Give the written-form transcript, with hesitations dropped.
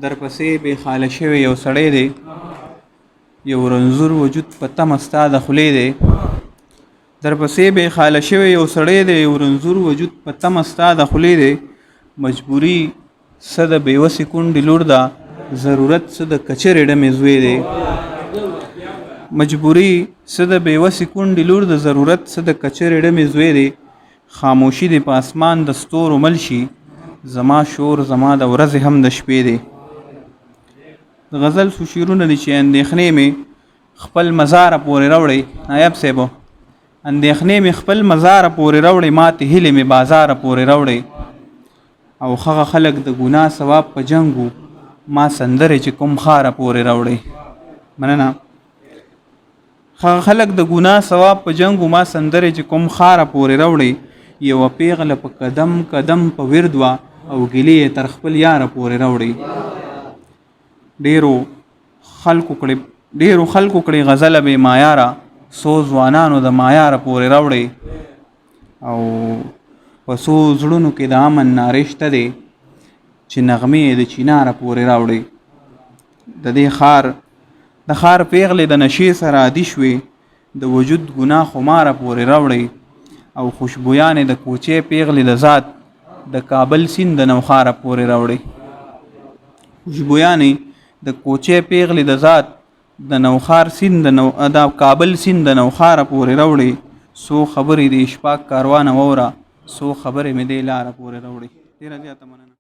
درپسې بې خاله شوی یو سړی دی، یو رنځور وجود په تمه ستا د خولې دی. درپسې بې خاله شوی یو سړی دی، یو رنځور وجود په تمه ستا د خولې دی. مجبوري څه د بېوسې کونډې لور ده، ضرورت څه د کچرې ډمې زوی دی. مجبوري څه د بېوسې کونډې لور د ضرورت څه د کچرې ډمې زوی دی. خاموشي دې په اسمان د ستورو مل شي، زما شور زما د ورځې هم د شپې دی. د غزل څو شعرونه دي چې اندېښنې مې خپل مزاره پورې راوړی. نایب صاحبو، اندېښنې مې خپل مزاره پورې راوړی، ماتې هیلې مې بازاره پورې راوړی. او هغه خلک د ګناه ثواب په جنګو، ما سندرې چې کوم خاره پورې راوړی. مننه. هغه خلک د ګناه ثواب په جنګو، ما سندرې چې کوم خاره پورې راوړی. یوه پیغله په قدم قدم په ورد وه، او ګیلې یې تر خپل یاره پورې راوړی. ډېرو خلکو کړي غزله بې معیاره، څو ځوانانو د معیاره پورې راوړی. او په څو زړونو کې د امن نارې شته دی، چې نغمې یې د چیناره پورې راوړی. د ښار پیغلې د نشې سره عادي شوې، د وجود ګناه خماره پورې راوړی. او خوشبویانې د کوچې پیغلې د ذات، د کابل سیند د نوخاره پورې راوړی. خوشبویانې د کوچې پیغلې د ذات، د کابل سیند د نوخاره پورې راوړی. څو خبرې د اشفاق کاروان واوره، څو خبرې مې دې لاره پورې راوړی. ډېره زیاته مننه.